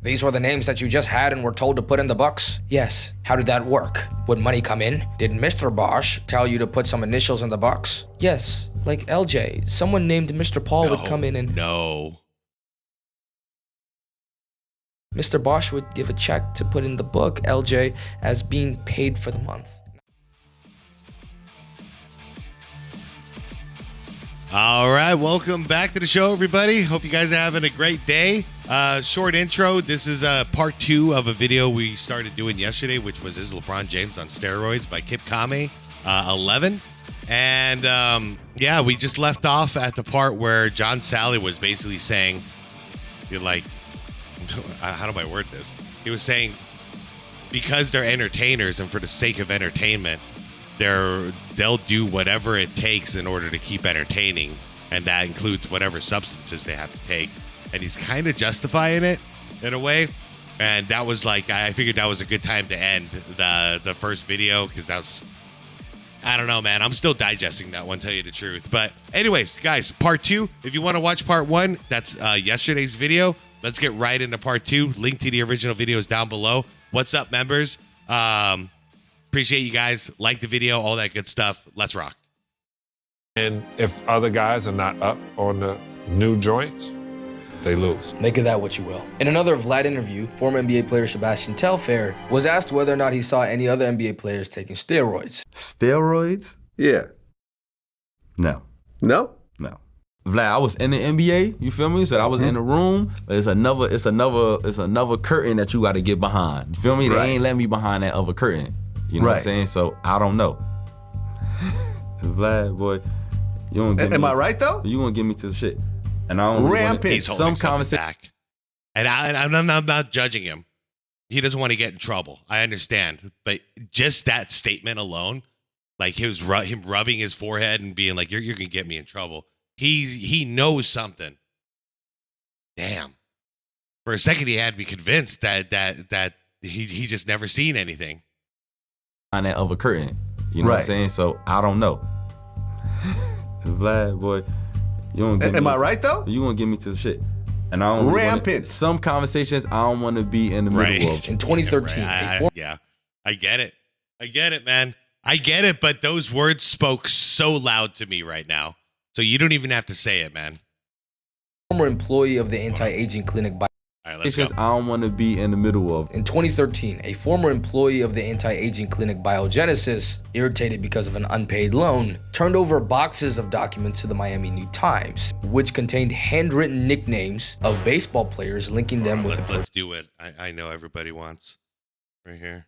These were the names that you just had and were told to put in the books? Yes. How did that work? Would money come in? Did Mr. Bosch tell you to put some initials in the box? Yes. Like LJ, someone named Mr. Paul would come in and... No. Mr. Bosch would give a check to put in the book LJ as being paid for the month. All right, welcome back to the show, everybody. Hope you guys are having a great day. Short intro. This is part 2 of a video we started doing yesterday, which was LeBron James on steroids by Hand Kam 11. And yeah, we just left off at the part where John Sally was basically saying, you're like, how do I word this? He was saying, because they're entertainers and for the sake of entertainment, they'll do whatever it takes in order to keep entertaining, and that includes whatever substances they have to take. And he's kind of justifying it in a way, and that was like, I figured that was a good time to end the first video, because that was, I don't know, man, I'm still digesting that one, tell you the truth. But anyways, guys, part 2, if you want to watch part 1, that's yesterday's video. Let's get right into part 2. Link to the original video is down below. What's up, members? Appreciate you guys. Like the video, all that good stuff. Let's rock. And if other guys are not up on the new joints, they lose. Make of that what you will. In another Vlad interview, former NBA player Sebastian Telfair was asked whether or not he saw any other NBA players taking steroids. Steroids? Yeah. No. No? No. Vlad, I was in the NBA, you feel me? So I was in the room, but it's another curtain that you gotta get behind. You feel me? They ain't letting me behind that other curtain. You know what I'm saying? So I don't know. Vlad, boy, you don't give me. Am I right though? You gonna give me to the shit. And I don't Rampant. He's holding something back. And I'm not judging him. He doesn't want to get in trouble. I understand. But just that statement alone, like him rubbing his forehead and being like, you're going to get me in trouble. He knows something. Damn. For a second, he had me convinced that he just never seen anything. On that other curtain. You know what I'm saying? So I don't know. Vlad, boy, you don't give me. Am I right though? You gonna give me to the shit. And I don't Rampant. Some conversations I don't want to be in the middle of. In 2013, yeah, I get it. I get it, man. I get it, but those words spoke so loud to me right now. So you don't even have to say it, man. Former employee of the anti-aging clinic by all right, let's go. I don't want to be in the middle of. In 2013, a former employee of the anti-aging clinic Biogenesis, irritated because of an unpaid loan, turned over boxes of documents to the Miami New Times, which contained handwritten nicknames of baseball players linking them with the... Let's do it. I know everybody wants. Right here.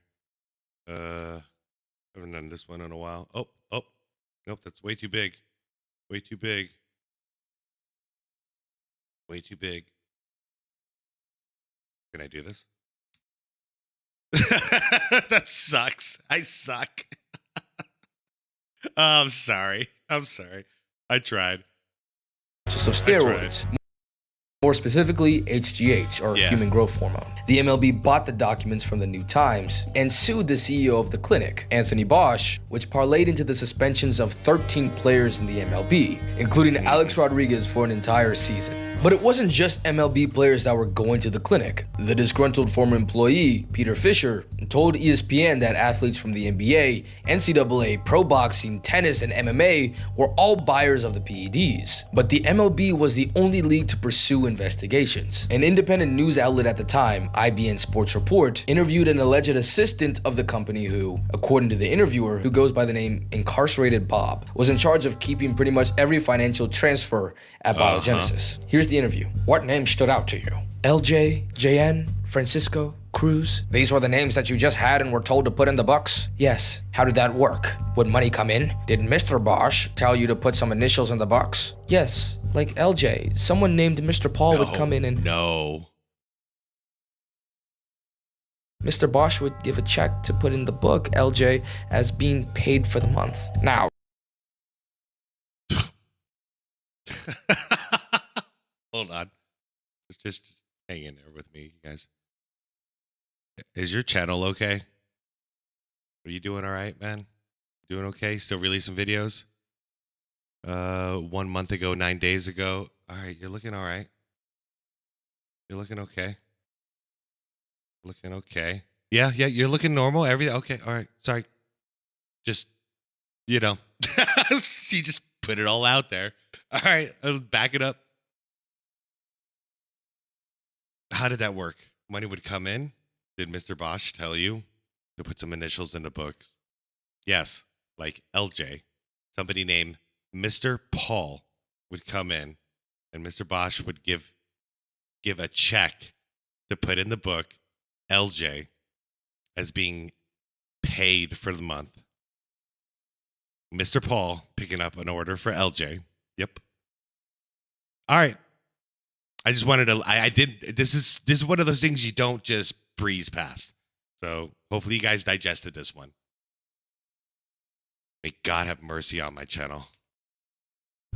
Haven't done this one in a while. Oh, nope, that's way too big. Way too big. Way too big. Can I do this? That sucks. I suck. I'm sorry. I tried. Of steroids. More specifically, HGH, or human growth hormone. The MLB bought the documents from the New Times and sued the CEO of the clinic, Anthony Bosch, which parlayed into the suspensions of 13 players in the MLB, including Alex Rodriguez for an entire season. But it wasn't just MLB players that were going to the clinic. The disgruntled former employee, Peter Fisher, told ESPN that athletes from the NBA, NCAA, pro boxing, tennis, and MMA were all buyers of the PEDs. But the MLB was the only league to pursue investigations. An independent news outlet at the time, IBN Sports Report, interviewed an alleged assistant of the company who, according to the interviewer, who goes by the name Incarcerated Bob, was in charge of keeping pretty much every financial transfer at Biogenesis. Here's the interview. What names stood out to you? LJ, JN, Francisco, Cruz. These were the names that you just had and were told to put in the books? Yes. How did that work? Would money come in? Did Mr. Bosch tell you to put some initials in the box? Yes. Like LJ, someone named Mr. Paul would come in and... No. Mr. Bosch would give a check to put in the book LJ as being paid for the month. Now... Hold on. Just hang in there with me, you guys. Is your channel okay? Are you doing all right, man? Doing okay? Still releasing videos? 1 month ago, 9 days ago. All right, you're looking all right. You're looking okay. Looking okay. Yeah, you're looking normal. Everything okay. All right. Sorry. Just, she just put it all out there. All right, I'll back it up. How did that work? Money would come in. Did Mr. Bosch tell you to put some initials in the books? Yes, like LJ. Somebody named Mr. Paul would come in, and Mr. Bosch would give a check to put in the book LJ as being paid for the month. Mr. Paul picking up an order for LJ. Yep. All right. I just wanted to. I did. This is one of those things you don't just breeze past. So hopefully you guys digested this one. May God have mercy on my channel.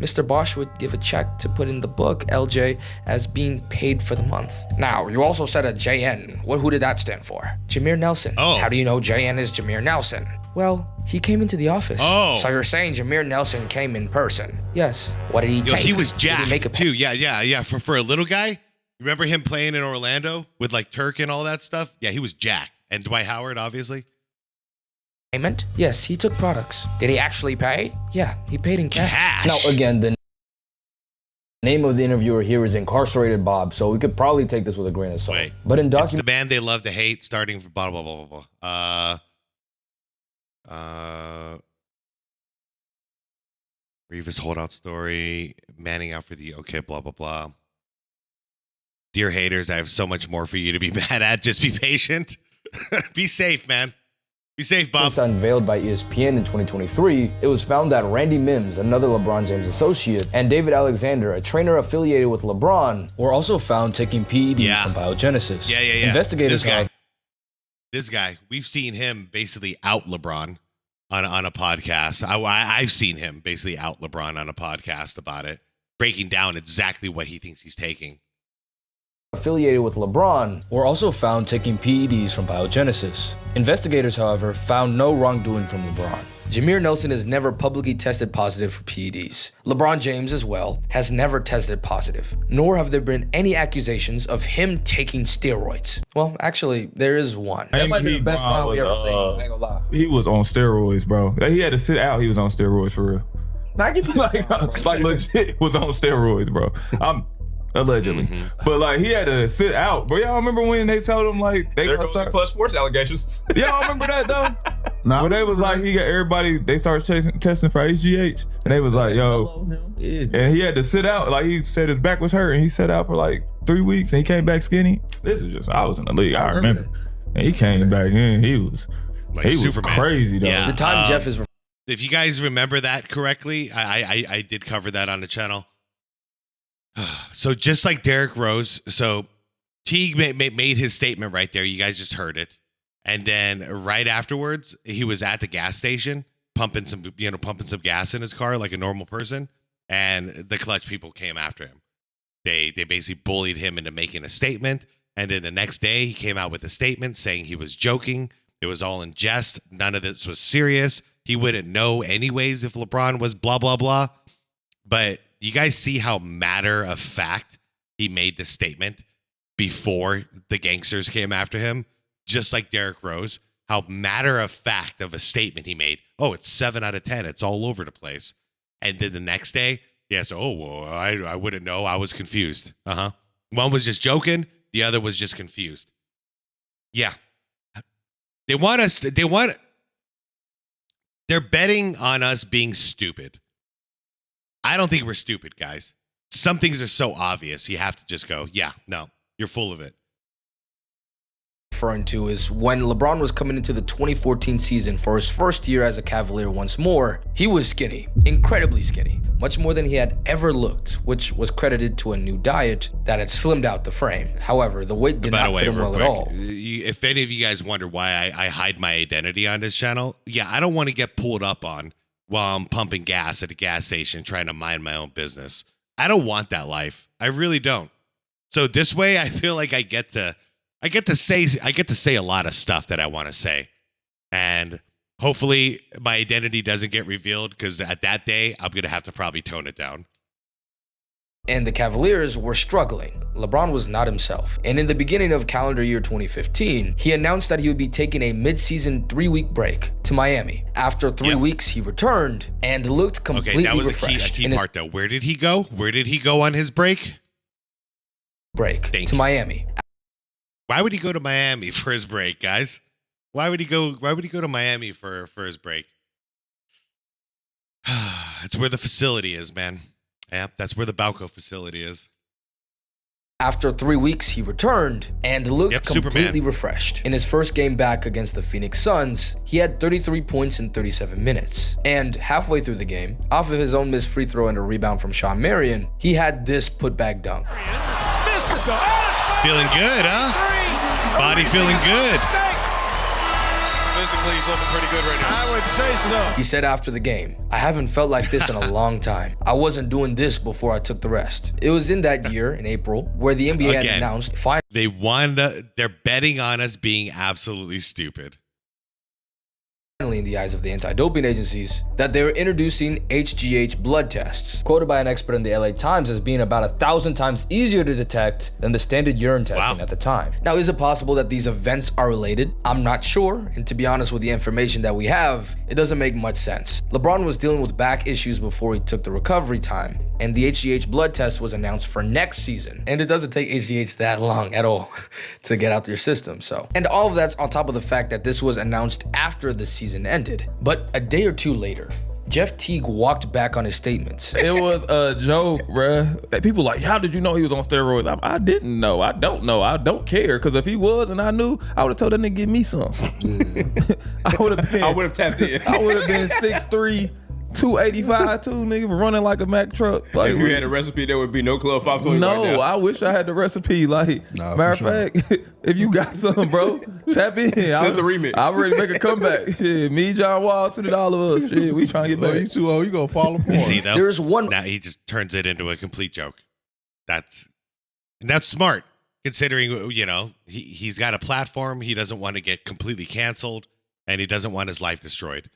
Mr. Bosch would give a check to put in the book LJ as being paid for the month. Now, you also said a JN. Who did that stand for? Jameer Nelson. Oh. How do you know JN is Jameer Nelson? Well, he came into the office. Oh. So you're saying Jameer Nelson came in person? Yes. What did he take? He was Did he jacked make a too. Yeah. For a little guy, remember him playing in Orlando with like Turk and all that stuff? Yeah, he was jacked. And Dwight Howard, obviously. Payment? Yes, he took products. Did he actually pay? Yeah, he paid in cash. Now, again, the name of the interviewer here is Incarcerated Bob, so we could probably take this with a grain of salt. Wait, but in it's the band they love to hate, starting from blah, blah, blah, blah, blah. Revis holdout story, manning out for the okay, blah, blah, blah. Dear haters, I have so much more for you to be mad at. Just be patient. Be safe, man. Be safe, Bob. Unveiled by ESPN in 2023, it was found that Randy Mims, another LeBron James associate, and David Alexander, a trainer affiliated with LeBron, were also found taking PEDs from Biogenesis. Yeah. Investigators This guy, we've seen him basically out LeBron on a podcast. I've seen him basically out LeBron on a podcast about it, breaking down exactly what he thinks he's taking. Affiliated with LeBron were also found taking PEDs from Biogenesis. Investigators, however, found no wrongdoing from LeBron. Jameer Nelson has never publicly tested positive for PEDs. LeBron James, as well, has never tested positive, nor have there been any accusations of him taking steroids. Well, actually, there is one. That might be the best round we ever seen. I ain't gonna lie. He was on steroids, bro. He had to sit out. He was on steroids for real. Now, I give you like legit was on steroids, bro. Allegedly. But like he had to sit out. But y'all remember when they told him like they there goes the Clutch Sports allegations. Y'all remember that though? No. But they was like he got everybody, they started testing for HGH and they was like, yo, and he had to sit out. Like he said his back was hurt and he sat out for like 3 weeks and he came back skinny. This is just, I was in the league, I remember. And he came back in, he was like Superman. Crazy though. Yeah, the time Jeff is. If you guys remember that correctly, I did cover that on the channel. So just like Derrick Rose, so Teague made his statement right there. You guys just heard it. And then right afterwards, he was at the gas station pumping some gas in his car like a normal person. And the Clutch people came after him. They basically bullied him into making a statement. And then the next day he came out with a statement saying he was joking. It was all in jest. None of this was serious. He wouldn't know anyways if LeBron was blah, blah, blah. But you guys see how matter of fact he made the statement before the gangsters came after him? Just like Derrick Rose, how matter of fact of a statement he made. Oh, it's 7 out of 10. It's all over the place. And then the next day, I wouldn't know. I was confused. One was just joking. The other was just confused. Yeah. They're betting on us being stupid. I don't think we're stupid, guys. Some things are so obvious. You have to just go, yeah, no, you're full of it. Referring to is when LeBron was coming into the 2014 season for his first year as a Cavalier once more, he was skinny, incredibly skinny, much more than he had ever looked, which was credited to a new diet that had slimmed out the frame. However, the weight did not fit him well at all. If any of you guys wonder why I hide my identity on this channel, yeah, I don't want to get pulled up on while I'm pumping gas at a gas station trying to mind my own business. I don't want that life. I really don't. So this way, I feel like I get to say a lot of stuff that I want to say. And hopefully my identity doesn't get revealed, because at that day, I'm going to have to probably tone it down. and the Cavaliers were struggling. LeBron was not himself. And in the beginning of calendar year 2015, he announced that he would be taking a mid-season 3-week break to Miami. After 3 weeks, he returned and looked completely refreshed. Okay, that was a key part though. Where did he go? Where did he go on his break? To Miami. Why would he go to Miami for his break, guys? Why would he go to Miami for his break? It's where the facility is, man. Yep, that's where the Blanco facility is. After 3 weeks, he returned and looked completely refreshed. In his first game back against the Phoenix Suns, he had 33 points in 37 minutes. And halfway through the game, off of his own missed free throw and a rebound from Sean Marion, he had this putback dunk. Feeling good, huh? Body feeling good. Physically, he's looking pretty good right now. I would say so. He said after the game, "I haven't felt like this in a long time. I wasn't doing this before I took the rest." It was in that year, in April, where the NBA had announced they're betting on us being absolutely stupid. In the eyes of the anti-doping agencies, that they were introducing HGH blood tests, quoted by an expert in the LA Times as being about 1,000 times easier to detect than the standard urine testing at the time. Now, is it possible that these events are related? I'm not sure, and to be honest with the information that we have, it doesn't make much sense. LeBron was dealing with back issues before he took the recovery time, and the HGH blood test was announced for next season. And it doesn't take HGH that long at all to get out your system, so. And all of that's on top of the fact that this was announced after the season ended. But a day or two later, Jeff Teague walked back on his statements. It was a joke, bruh. That people like, how did you know he was on steroids? I didn't know. I don't know. I don't care. Because if he was and I knew, I would have told that nigga give me some. I would have tapped in. I would have been 6'3", 285 too, nigga, running like a Mack truck. Like, if you had a recipe, there would be no club pops on you no, right now. I wish I had the recipe. Like, matter of fact, if you got some, bro, tap in. Send the remix. I'm ready to make a comeback. Shit, me, John Wall, send it all of us. Shit, we trying to get back. You too old, you gonna fall apart. You see though? There's one. Now he just turns it into a complete joke. That's smart, considering, you know, he's got a platform. He doesn't want to get completely canceled, and he doesn't want his life destroyed.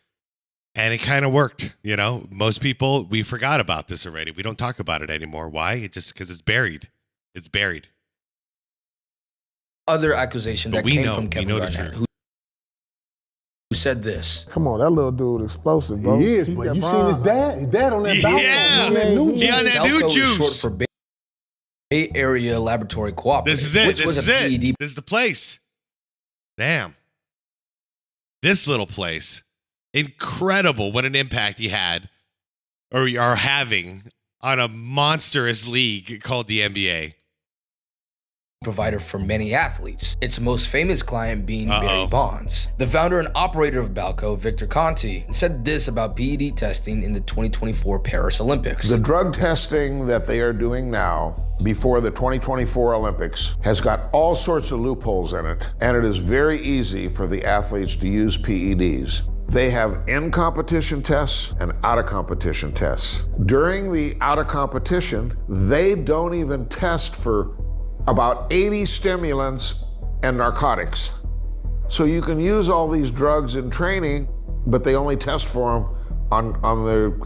And it kind of worked, you know. Most people, we forgot about this already. We don't talk about it anymore. Why? It just because it's buried. It's buried. Other accusation that came from Kevin Garnett, who said this. Come on, that little dude explosive, bro. He is, but you seen his dad? His dad on that Balco. Yeah, he on that new juice. Short for Bay Area Laboratory Cooperative. This is it. Which was a PED. This is the place. Damn. This little place. Incredible what an impact he had or are having on a monstrous league called the NBA. Provider for many athletes, its most famous client being Barry Bonds. The founder and operator of Blanco, Victor Conti, said this about PED testing in the 2024 Paris Olympics. The drug testing that they are doing now before the 2024 Olympics has got all sorts of loopholes in it, and it is very easy for the athletes to use PEDs. They have in-competition tests and out-of-competition tests. During the out-of-competition, they don't even test for about 80 stimulants and narcotics. So you can use all these drugs in training, but they only test for them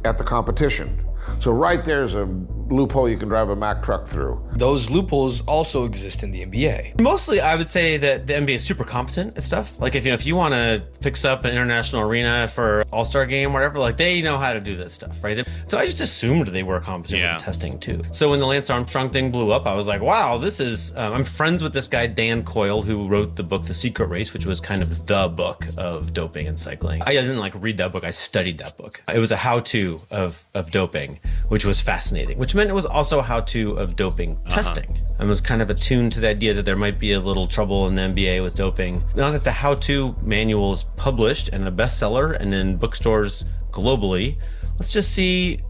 at the competition. So right there's a loophole you can drive a Mack truck through. Those loopholes also exist in the NBA. Mostly, I would say that the NBA is super competent at stuff. Like if you want to fix up an international arena for All-Star game, whatever, like they know how to do that stuff, right? So I just assumed they were competent with testing too. So when the Lance Armstrong thing blew up, I was like, wow, this is. I'm friends with this guy Dan Coyle, who wrote the book The Secret Race, which was kind of the book of doping and cycling. I didn't like read that book. I studied that book. It was a how-to of doping, which was fascinating, which meant it was also a how-to of doping testing, and was kind of attuned to the idea that there might be a little trouble in the NBA with doping. Now that the how-to manual is published and a bestseller and in bookstores globally, let's just see.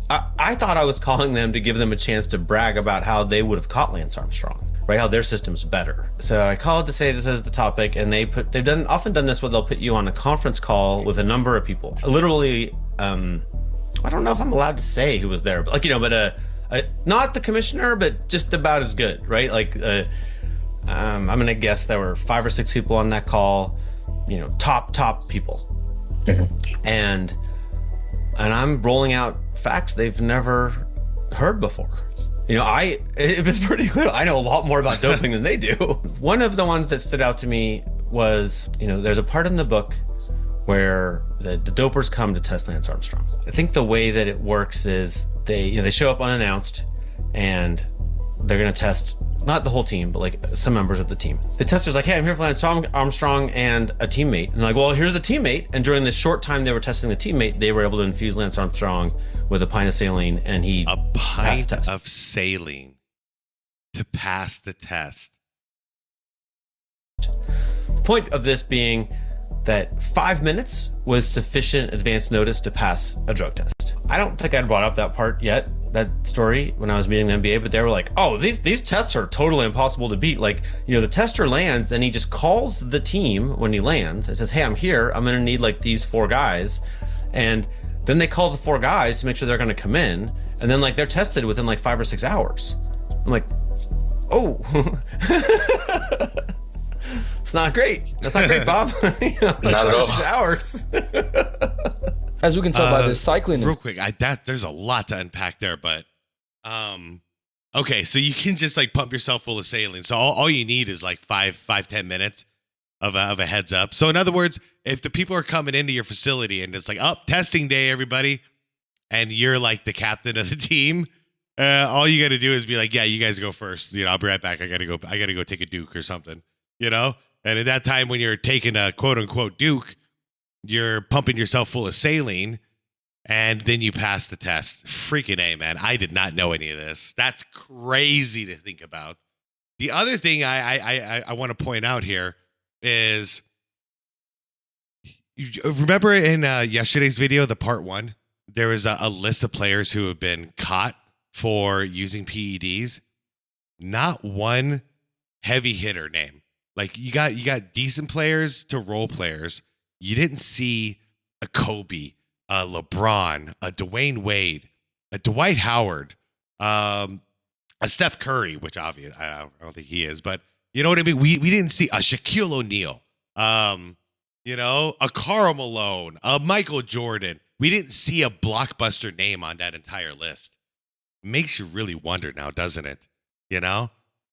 I thought I was calling them to give them a chance to brag about how they would have caught Lance Armstrong, right? How their system's better. So I called to say this is the topic, and they've often done this where they'll put you on a conference call with a number of people. Literally, I don't know if I'm allowed to say who was there, but not the commissioner, but just about as good, right? Like, I'm gonna guess there were 5 or 6 people on that call, you know, top people, and I'm rolling out facts they've never heard before. It was pretty clear. I know a lot more about doping than they do. One of the ones that stood out to me was, there's a part in the book where the dopers come to test Lance Armstrong. I think the way that it works is they show up unannounced and they're going to test not the whole team, but like some members of the team. The tester's like, hey, I'm here for Lance Armstrong and a teammate. And they're like, well, here's the teammate. And during the short time they were testing the teammate, they were able to infuse Lance Armstrong with a pint of saline, and he passed the test. Of saline to pass the test. The point of this being that 5 minutes was sufficient advance notice to pass a drug test. I don't think I'd brought up that part yet, that story, when I was meeting the NBA, but they were like, oh, these tests are totally impossible to beat. Like, the tester lands, then he just calls the team when he lands and says, hey, I'm here. I'm going to need like these 4 guys. And then they call the 4 guys to make sure they're going to come in. And then like they're tested within like 5 or 6 hours. I'm like, oh. It's not great. That's not great, Bob. Not at all. 6 hours. As we can tell by this cycling. Real quick, there's a lot to unpack there, but okay, so you can just like pump yourself full of saline. So all you need is like 10 minutes of a heads up. So in other words, if the people are coming into your facility and it's like, testing day, everybody, and you're like the captain of the team, all you got to do is be like, yeah, you guys go first. I'll be right back. I gotta go take a Duke or something. And at that time when you're taking a quote unquote Duke, you're pumping yourself full of saline and then you pass the test. Freaking A, man. I did not know any of this. That's crazy to think about. The other thing I want to point out here is, remember in yesterday's video, the part 1, there was a list of players who have been caught for using PEDs. Not one heavy hitter name. Like you got decent players to role players. You didn't see a Kobe, a LeBron, a Dwayne Wade, a Dwight Howard, a Steph Curry, which obviously I don't think he is, but you know what I mean? We didn't see a Shaquille O'Neal, a Karl Malone, a Michael Jordan. We didn't see a blockbuster name on that entire list. Makes you really wonder now, doesn't it?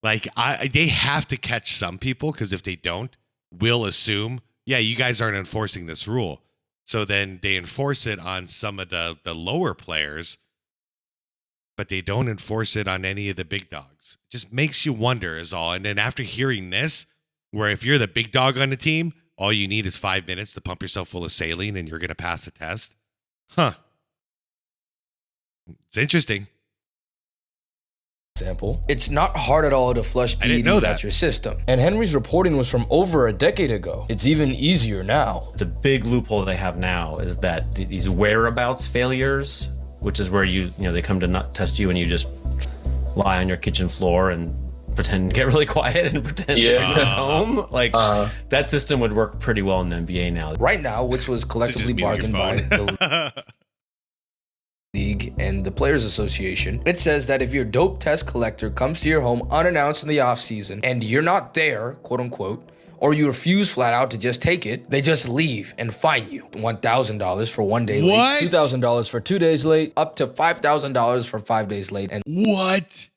Like they have to catch some people, because if they don't, we'll assume, yeah, you guys aren't enforcing this rule. So then they enforce it on some of the lower players, but they don't enforce it on any of the big dogs. Just makes you wonder is all. And then after hearing this, where if you're the big dog on the team, all you need is 5 minutes to pump yourself full of saline and you're going to pass the test. Huh. It's interesting. Example. It's not hard at all to flush PEDs out your system. And Henry's reporting was from over a decade ago. It's even easier now. The big loophole they have now is that these whereabouts failures, which is where they come to not test you and you just lie on your kitchen floor and pretend to get really quiet and pretend to be at home. Like that system would work pretty well in the NBA now. Right now, which was collectively bargained by the League and the Players Association, it says that if your dope test collector comes to your home unannounced in the off season and you're not there, quote unquote, or you refuse flat out to just take it, they just leave and fine you. $1,000 for 1 day late, $2,000 for 2 days late, up to $5,000 for 5 days late. And what?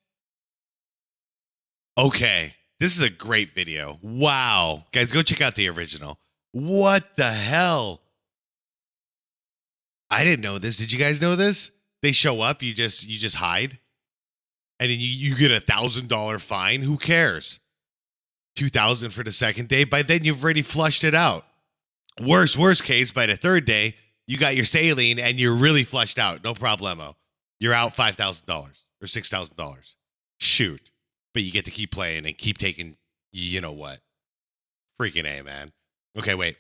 Okay, this is a great video. Wow. Guys, go check out the original. What the hell? I didn't know this. Did you guys know this? They show up, you just hide, and then you get $1,000 fine. Who cares? $2,000 for the second day. By then you've already flushed it out. Worst case, by the third day, you got your saline and you're really flushed out. No problemo. You're out $5,000 or $6,000. Shoot. But you get to keep playing and keep taking, you know what? Freaking A, man. Okay, wait.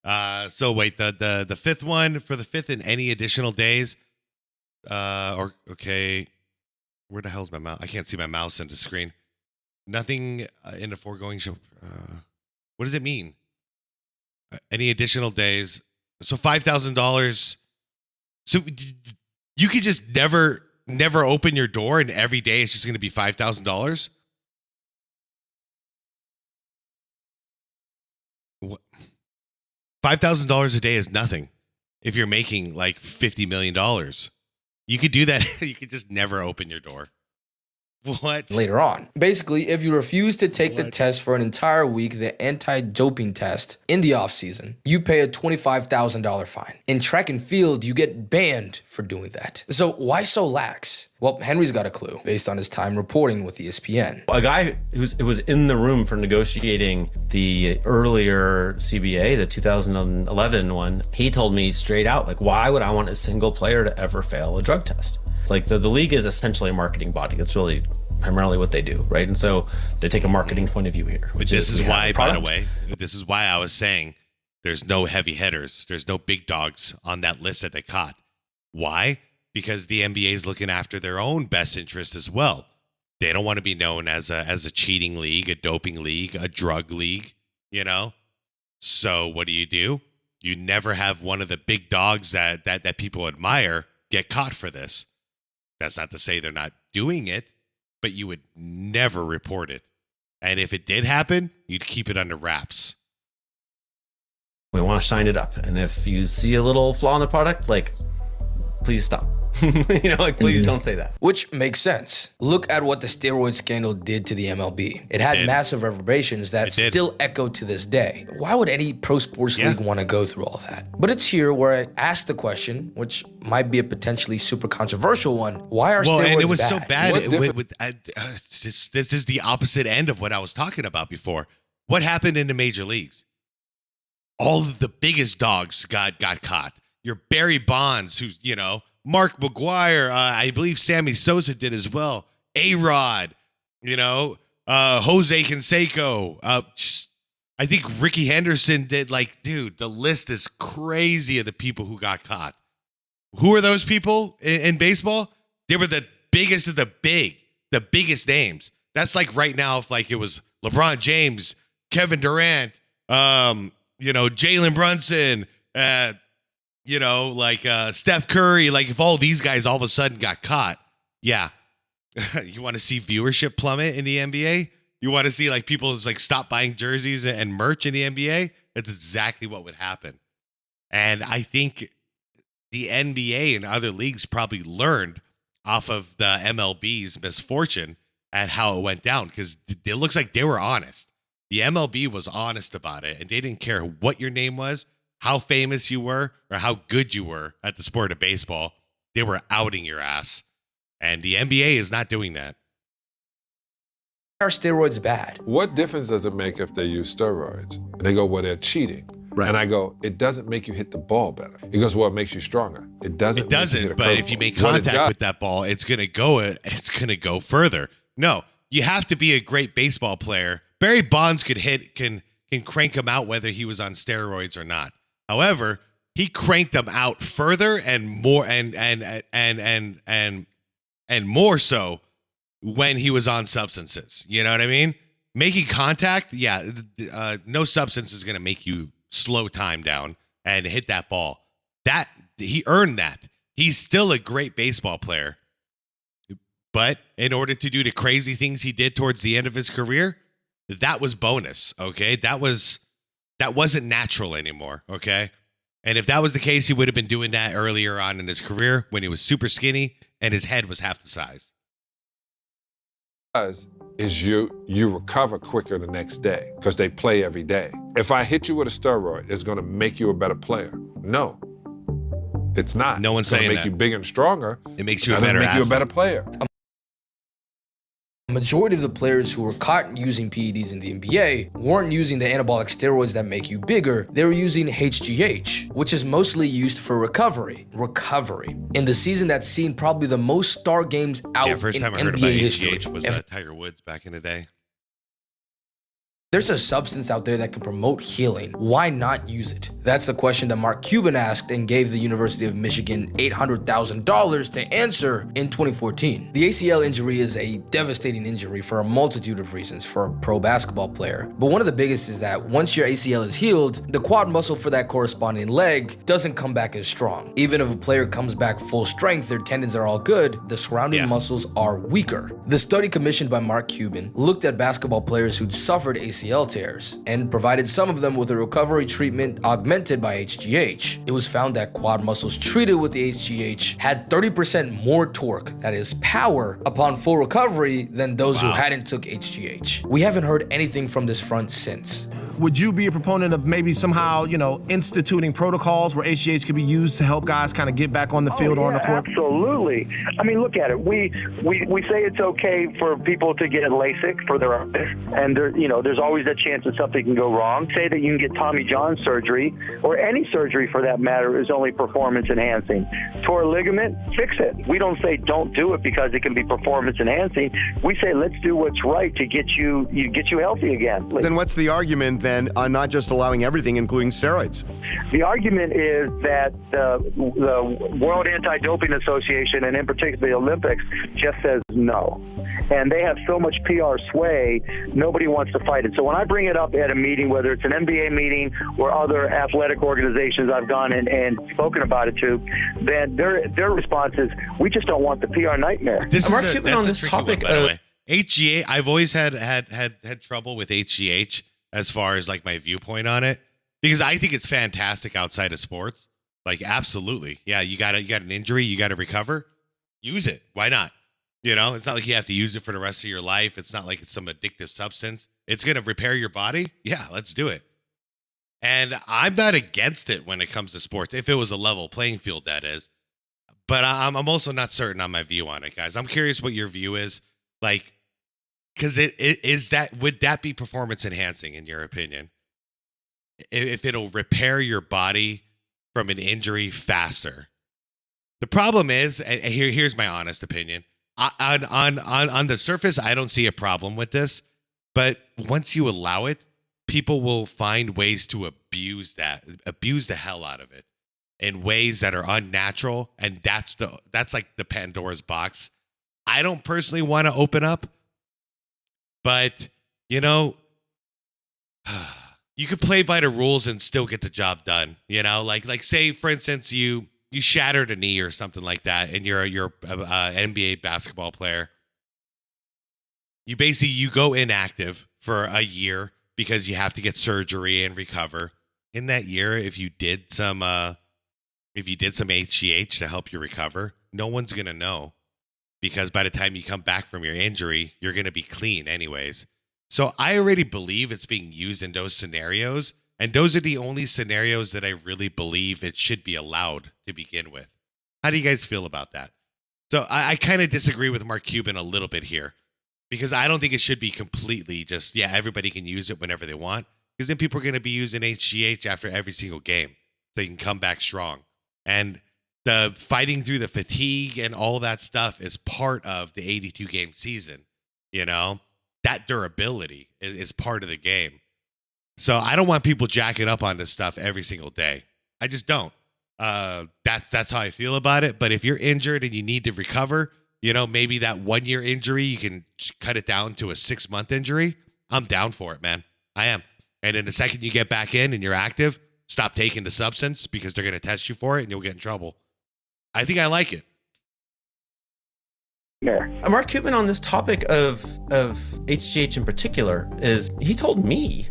So wait, the fifth one, for the fifth and any additional days, okay, where the hell's my mouse? I can't see my mouse in the screen. Nothing in the foregoing show. What does it mean? Any additional days? So $5,000. So you could just never open your door, and every day it's just going to be $5,000. What? $5,000 a day is nothing if you're making like $50 million. You could do that. You could just never open your door. What? Later on. Basically, if you refuse to take the test for an entire week, the anti-doping test, in the offseason, you pay a $25,000 fine. In track and field, you get banned for doing that. So why so lax? Well, Henry's got a clue based on his time reporting with ESPN. A guy who was in the room for negotiating the earlier CBA, the 2011 one, he told me straight out, like, why would I want a single player to ever fail a drug test? It's like the league is essentially a marketing body. That's really primarily what they do, right? And so they take a marketing point of view here. But this is why, by the way, this is why I was saying there's no heavy hitters. There's no big dogs on that list that they caught. Why? Because the NBA is looking after their own best interest as well. They don't want to be known as a cheating league, a doping league, a drug league, you know? So what do? You never have one of the big dogs that people admire get caught for this. That's not to say they're not doing it, but you would never report it. And if it did happen, you'd keep it under wraps. We want to shine it up. And if you see a little flaw in the product, like, please stop. Please don't say that. Which makes sense. Look at what the steroid scandal did to the MLB. It had massive reverberations that still echo to this day. Why would any pro sports league want to go through all that? But it's here where I ask the question, which might be a potentially super controversial one. Why are steroids bad? And it was so bad. This is the opposite end of what I was talking about before. What happened in the major leagues? All of the biggest dogs got caught. Your Barry Bonds, who's, Mark McGuire, I believe Sammy Sosa did as well. A-Rod, Jose Canseco. I think Ricky Henderson did. Dude, the list is crazy of the people who got caught. Who are those people in baseball? They were the biggest of the biggest names. That's like right now if it was LeBron James, Kevin Durant, Jalen Brunson, Steph Curry, if all these guys all of a sudden got caught, you want to see viewership plummet in the NBA? You want to see people stop buying jerseys and merch in the NBA? That's exactly what would happen. And I think the NBA and other leagues probably learned off of the MLB's misfortune at how it went down, because it looks like they were honest. The MLB was honest about it, and they didn't care what your name was, how famous you were, or how good you were at the sport of baseball. They were outing your ass. And the NBA is not doing that. Are steroids bad? What difference does it make if they use steroids? And they go, well, they're cheating. Right. And I go, it doesn't make you hit the ball better. He goes, well, it makes you stronger. It doesn't. It doesn't, but if you make contact with that ball, it's gonna go further. No, you have to be a great baseball player. Barry Bonds can crank him out whether he was on steroids or not. However, he cranked them out further and more and more so when he was on substances. You know what I mean? Making contact, no substance is going to make you slow time down and hit that ball. That he earned that. He's still a great baseball player. But in order to do the crazy things he did towards the end of his career, that was bonus, okay? That wasn't natural anymore, okay? And if that was the case, he would have been doing that earlier on in his career when he was super skinny and his head was half the size. Is you recover quicker the next day because they play every day. If I hit you with a steroid, it's going to make you a better player. No, it's not. No one's saying that. It's going to make you bigger and stronger. It makes you a better athlete. Make you a better player. A majority of the players who were caught using PEDs in the NBA weren't using the anabolic steroids that make you bigger. They were using HGH, which is mostly used for recovery. In the season that's seen probably the most star games out in NBA history. First time I heard about HGH was Tiger Woods back in the day. There's a substance out there that can promote healing. Why not use it? That's the question that Mark Cuban asked and gave the University of Michigan $800,000 to answer in 2014. The ACL injury is a devastating injury for a multitude of reasons for a pro basketball player. But one of the biggest is that once your ACL is healed, the quad muscle for that corresponding leg doesn't come back as strong. Even if a player comes back full strength, their tendons are all good, the surrounding muscles are weaker. The study commissioned by Mark Cuban looked at basketball players who'd suffered ACL tears and provided some of them with a recovery treatment augmented recommended by HGH. It was found that quad muscles treated with the HGH had 30% more torque, that is power, upon full recovery than those who hadn't took HGH. We haven't heard anything from this front since. Would you be a proponent of maybe somehow, instituting protocols where HGH could be used to help guys kind of get back on the field or on the court? Absolutely. I mean, look at it. We say it's okay for people to get LASIK for their eyes, and there's always a chance that something can go wrong. Say that you can get Tommy John surgery, or any surgery for that matter, is only performance enhancing. Tore a ligament, fix it. We don't say don't do it because it can be performance enhancing. We say let's do what's right to get you healthy again. Then what's the argument then on not just allowing everything, including steroids? The argument is that the World Anti-Doping Association, and in particular the Olympics, just says no. And they have so much PR sway, nobody wants to fight it. So when I bring it up at a meeting, whether it's an NBA meeting or other athletic organizations I've gone and spoken about it to, then their response is, we just don't want the PR nightmare. That's a tricky topic, one, by the way. HGH, I've always had trouble with HGH as far as like my viewpoint on it, because I think it's fantastic outside of sports. Like, absolutely. Yeah, you got an injury, you got to recover. Use it. Why not? It's not like you have to use it for the rest of your life. It's not like it's some addictive substance. It's going to repair your body. Yeah, let's do it. And I'm not against it when it comes to sports, if it was a level playing field, that is. But I'm also not certain on my view on it, guys. I'm curious what your view is. Like, because would that be performance enhancing in your opinion? If it'll repair your body from an injury faster. The problem is, and here's my honest opinion. On the surface, I don't see a problem with this, but once you allow it, people will find ways to abuse the hell out of it in ways that are unnatural, and that's like the Pandora's box I don't personally want to open up, but you could play by the rules and still get the job done. Like say for instance you shattered a knee or something like that, and you're an NBA basketball player. You go inactive for a year because you have to get surgery and recover. In that year, if you did some HGH to help you recover, no one's gonna know, because by the time you come back from your injury, you're gonna be clean anyways. So I already believe it's being used in those scenarios, and those are the only scenarios that I really believe it should be allowed to begin with. How do you guys feel about that? So I kind of disagree with Mark Cuban a little bit here, because I don't think it should be completely just, everybody can use it whenever they want, because then people are going to be using HGH after every single game so they can come back strong. And the fighting through the fatigue and all that stuff is part of the 82-game season. That durability is part of the game. So I don't want people jacking up on this stuff every single day. I just don't. That's how I feel about it. But if you're injured and you need to recover, maybe that 1 year injury, you can cut it down to a 6-month injury. I'm down for it, man. I am. And then the second you get back in and you're active, stop taking the substance, because they're going to test you for it and you'll get in trouble. I think I like it. Yeah. Mark Cuban, on this topic of HGH in particular, he told me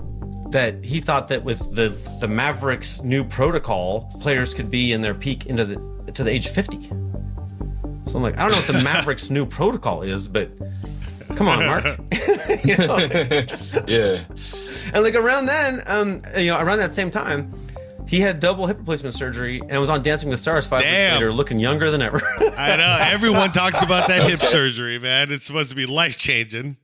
that he thought that with the Mavericks' new protocol, players could be in their peak to the age 50. So I'm like, I don't know what the Mavericks' new protocol is, but come on, Mark. Yeah. And like around then, around that same time, he had double hip replacement surgery and was on Dancing with the Stars 5 weeks later, looking younger than ever. I know. Everyone talks about that hip surgery, man. It's supposed to be life-changing.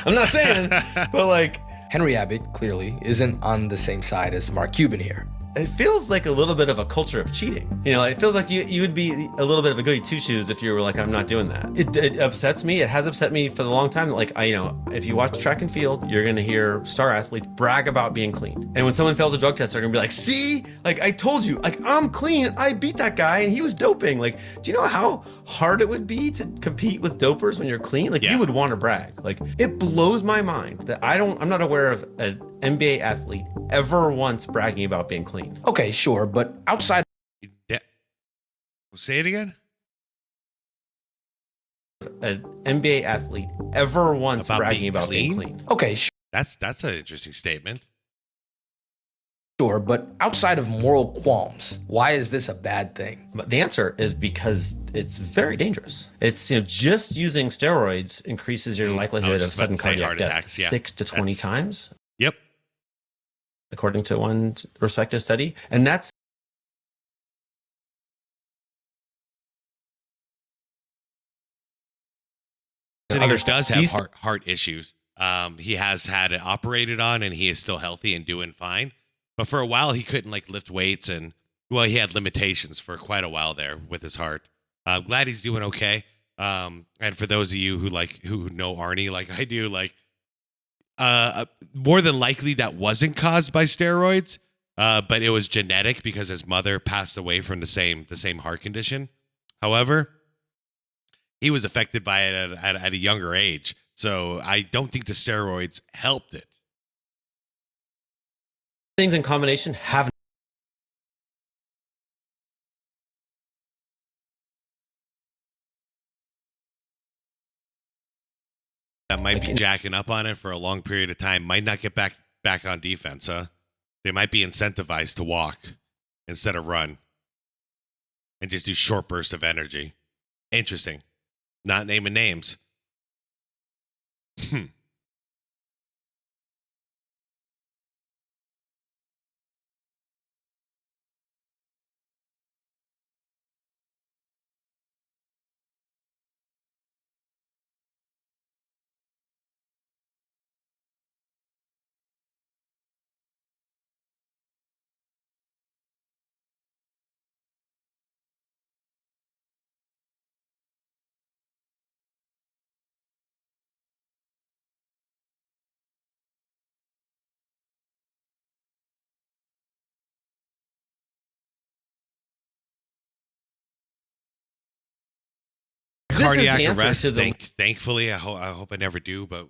I'm not saying, but like... Henry Abbott clearly isn't on the same side as Mark Cuban here. It feels like a little bit of a culture of cheating. It feels like you would be a little bit of a goody two-shoes if you were like, I'm not doing that. It upsets me. It has upset me for a long time. Like, if you watch track and field, you're going to hear star athletes brag about being clean. And when someone fails a drug test, they're going to be like, see, like I told you, like I'm clean. I beat that guy and he was doping. Like, do you know how hard it would be to compete with dopers when you're clean? Like you would want to brag. Like it blows my mind that I'm not aware of an NBA athlete ever once bragging about being clean. Okay, sure, but outside... Say it again? An NBA athlete ever once bragging about being clean. Okay, sure. That's an interesting statement. Sure, but outside of moral qualms, why is this a bad thing? The answer is because it's very dangerous. It's just using steroids increases your likelihood of sudden cardiac death 6 to 20 times. Yep. According to one respective study. And that's does have heart issues. He has had it operated on and he is still healthy and doing fine. But for a while he couldn't lift weights and he had limitations for quite a while there with his heart. I'm glad he's doing okay. And for those of you who know Arnie like I do, more than likely that wasn't caused by steroids, but it was genetic because his mother passed away from the same heart condition. However, he was affected by it at a younger age. So I don't think the steroids helped it. Things in combination have that might be jacking up on it for a long period of time. Might not get back on defense, huh? They might be incentivized to walk instead of run and just do short bursts of energy. Interesting. Not naming names. Cardiac arrest. Thankfully, I hope I never do. But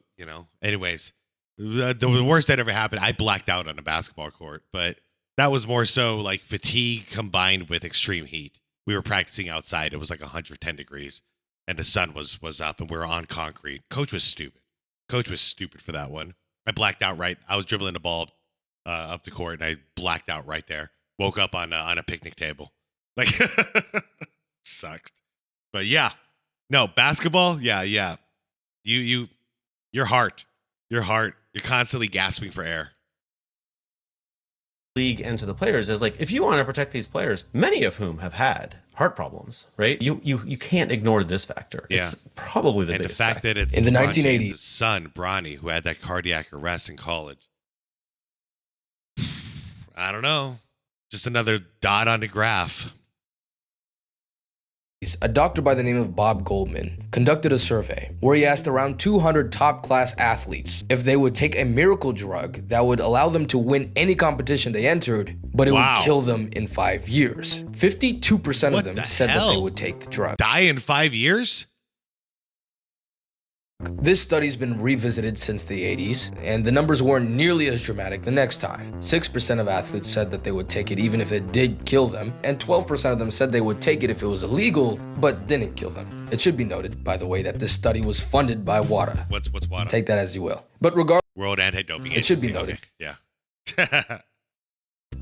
anyways, the worst that ever happened, I blacked out on a basketball court. But that was more so fatigue combined with extreme heat. We were practicing outside. It was 110 degrees, and the sun was up, and we were on concrete. Coach was stupid. Coach was stupid for that one. I blacked out right. I was dribbling the ball up the court, and I blacked out right there. Woke up on a picnic table. Sucked. But yeah. No, basketball, yeah. Your heart, you're constantly gasping for air. League and to the players is if you want to protect these players, many of whom have had heart problems, right? You can't ignore this factor. Yeah. It's probably the biggest fact that it's in the LeBron 1980s, James' son Bronny, who had that cardiac arrest in college. I don't know, just another dot on the graph. A doctor by the name of Bob Goldman conducted a survey where he asked around 200 top-class athletes if they would take a miracle drug that would allow them to win any competition they entered, but it would kill them in 5 years. 52% of them said that they would take the drug. Die in 5 years? This study's been revisited since the 80s, and the numbers weren't nearly as dramatic the next time. 6% of athletes said that they would take it even if it did kill them, and 12% of them said they would take it if it was illegal, but didn't kill them. It should be noted, by the way, that this study was funded by WADA. What's WADA? Take that as you will. But regardless, World Anti-Doping Agency. It should be noted. Okay. Yeah.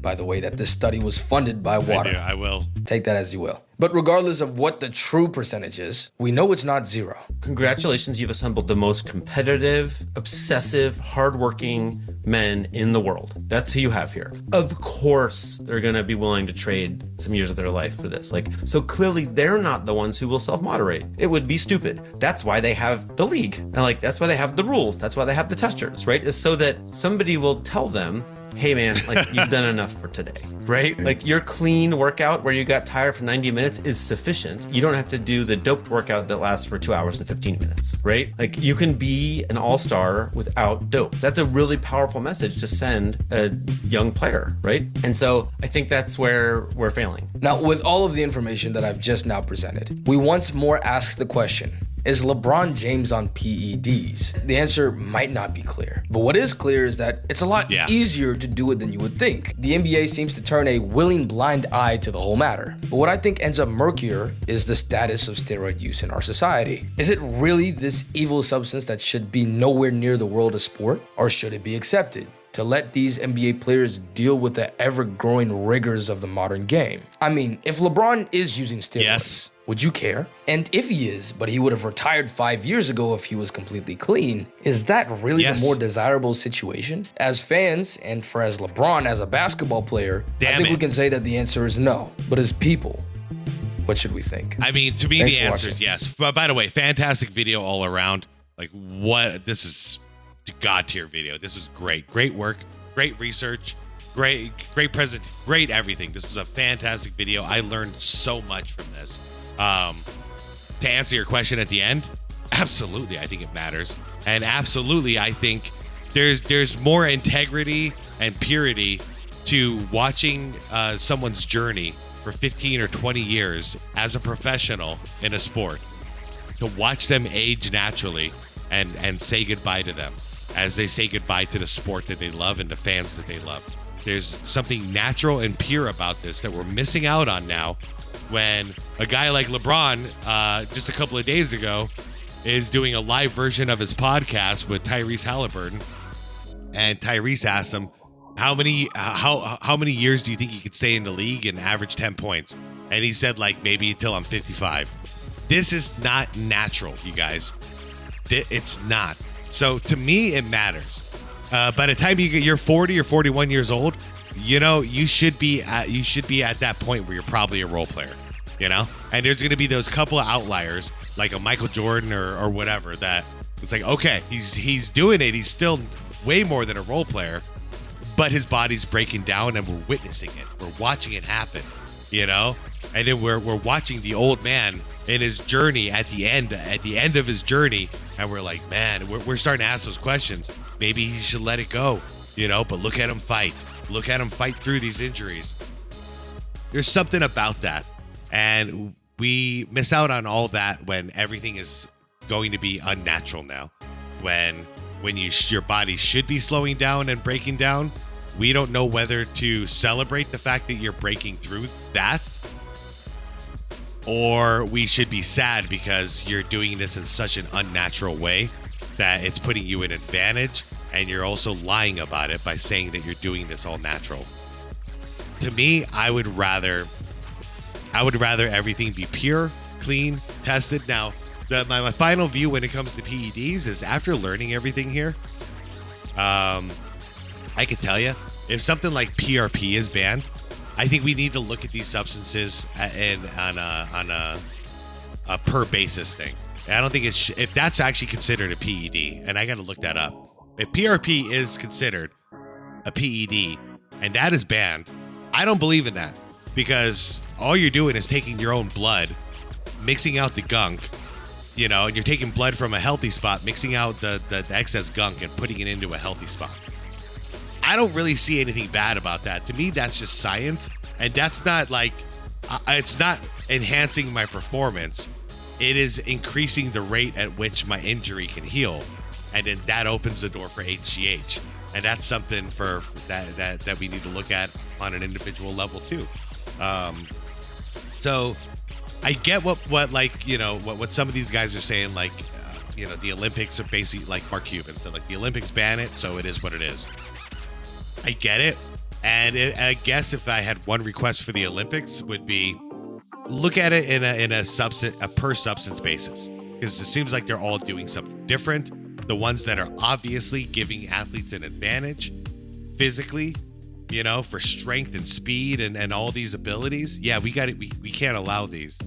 By the way, that this study was funded by WADA. I will. Take that as you will. But regardless of what the true percentage is, we know it's not zero. Congratulations, you've assembled the most competitive, obsessive, hardworking men in the world. That's who you have here. Of course, they're going to be willing to trade some years of their life for this. So clearly they're not the ones who will self-moderate. It would be stupid. That's why they have the league. And that's why they have the rules. That's why they have the testers, right? Is so that somebody will tell them, hey man, you've done enough for today, right? Your clean workout where you got tired for 90 minutes is sufficient. You don't have to do the doped workout that lasts for 2 hours and 15 minutes, right? You can be an all-star without dope. That's a really powerful message to send a young player, right? And so I think that's where we're failing. Now, with all of the information that I've just now presented, we once more ask the question, is LeBron James on PEDs? The answer might not be clear, but what is clear is that it's a lot easier to do it than you would think. The NBA seems to turn a willing blind eye to the whole matter, but what I think ends up murkier is the status of steroid use in our society. Is it really this evil substance that should be nowhere near the world of sport, or should it be accepted to let these NBA players deal with the ever-growing rigors of the modern game? I mean, if LeBron is using steroids, would you care? And if he is, but he would have retired 5 years ago if he was completely clean, is that really the more desirable situation? As fans, and for as LeBron as a basketball player, I think we can say that the answer is no. But as people, what should we think? I mean, to me, the answer is yes. But by the way, fantastic video all around. Like, what? This is God tier video. This was great. Great work. Great research. Great present. Great everything. This was a fantastic video. I learned so much from this. To answer your question at the end, absolutely, I think it matters. And absolutely, I think there's more integrity and purity to watching someone's journey for 15 or 20 years as a professional in a sport, to watch them age naturally and say goodbye to them as they say goodbye to the sport that they love and the fans that they love. There's something natural and pure about this that we're missing out on now, when a guy like LeBron, just a couple of days ago, is doing a live version of his podcast with Tyrese Halliburton. And Tyrese asked him, how many years do you think you could stay in the league and average 10 points? And he said, like, maybe until I'm 55. This is not natural, you guys. It's not. So to me, it matters. By the time you're 40 or 41 years old, you know, you should be at that point where you're probably a role player, you know? And there's going to be those couple of outliers, like a Michael Jordan or whatever, that it's like, okay, he's doing it. He's still way more than a role player, but his body's breaking down and we're witnessing it. We're watching it happen, you know? And then we're watching the old man in his journey at the end of his journey. And we're like, man, we're starting to ask those questions. Maybe he should let it go, you know, but look at him fight. Look at him fight through these injuries. There's something about that. And we miss out on all that when everything is going to be unnatural now. When your body should be slowing down and breaking down, we don't know whether to celebrate the fact that you're breaking through that, or we should be sad because you're doing this in such an unnatural way that it's putting you in advantage, and you're also lying about it by saying that you're doing this all natural. To me, I would rather everything be pure, clean, tested. Now, my final view when it comes to PEDs is, after learning everything here, I could tell you, if something like PRP is banned, I think we need to look at these substances on a per basis thing. And I don't think if that's actually considered a PED, and I got to look that up. If PRP is considered a PED and that is banned, I don't believe in that, because all you're doing is taking your own blood, mixing out the gunk, you know, and you're taking blood from a healthy spot, mixing out the excess gunk and putting it into a healthy spot. I don't really see anything bad about that. To me, that's just science, and that's not like, it's not enhancing my performance. It is increasing the rate at which my injury can heal, and then that opens the door for HGH, and that's something for that we need to look at on an individual level too. So I get what like, you know, what some of these guys are saying, like, you know, the Olympics are basically like Mark Cuban said, like, the Olympics ban it, so it is what it is. I get it. And I guess if I had one request for the Olympics, would be look at it in a per substance basis, because it seems like they're all doing something different. The ones that are obviously giving athletes an advantage physically, you know, for strength and speed and all these abilities, yeah, we got it. We can't allow these.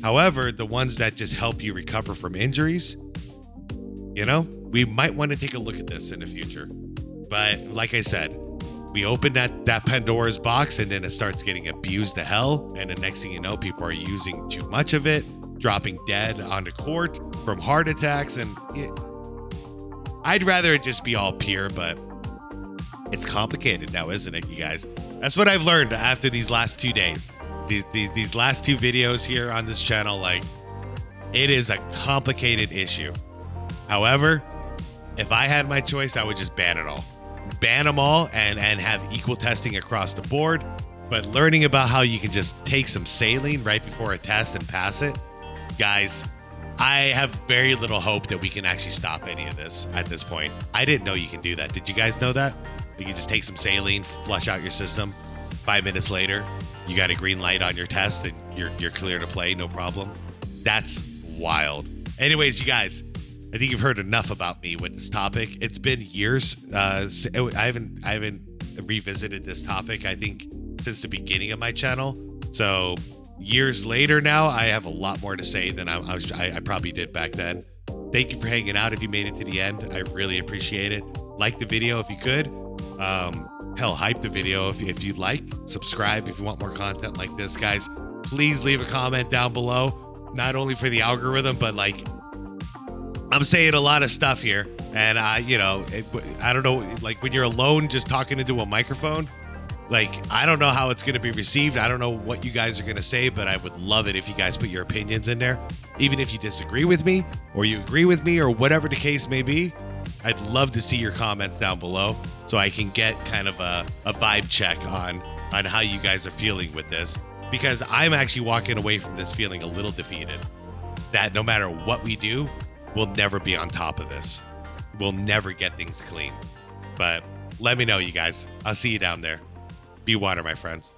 However, the ones that just help you recover from injuries, you know, we might want to take a look at this in the future. But like I said, we open that Pandora's box, and then it starts getting abused to hell. And the next thing you know, people are using too much of it, dropping dead on the court from heart attacks. And I'd rather it just be all pure, but it's complicated now, isn't it, you guys? That's what I've learned after these last 2 days. These last two videos here on this channel, like, It is a complicated issue. However, if I had my choice, I would just ban it all. Ban them all and have equal testing across the board. But learning about how you can just take some saline right before a test and pass it, guys, I have very little hope that we can actually stop any of this at this point. I didn't know you can do that. Did you guys know that? You can just take some saline, flush out your system. 5 minutes later, you got a green light on your test and you're clear to play, no problem. That's wild. Anyways, you guys, I think you've heard enough about me with this topic. It's been years. I haven't revisited this topic, I think, since the beginning of my channel. So years later now, I have a lot more to say than I probably did back then. Thank you for hanging out. If you made it to the end, I really appreciate it. Like the video if you could. Hell, hype the video if you'd like. Subscribe if you want more content like this, guys. Please leave a comment down below. Not only for the algorithm, but like, I'm saying a lot of stuff here, and I don't know, like when you're alone just talking into a microphone, like I don't know how it's going to be received. I don't know what you guys are going to say, but I would love it if you guys put your opinions in there, even if you disagree with me or you agree with me or whatever the case may be. I'd love to see your comments down below so I can get kind of a vibe check on how you guys are feeling with this, because I'm actually walking away from this feeling a little defeated that no matter what we do, we'll never be on top of this. We'll never get things clean. But let me know, you guys. I'll see you down there. Be water, my friends.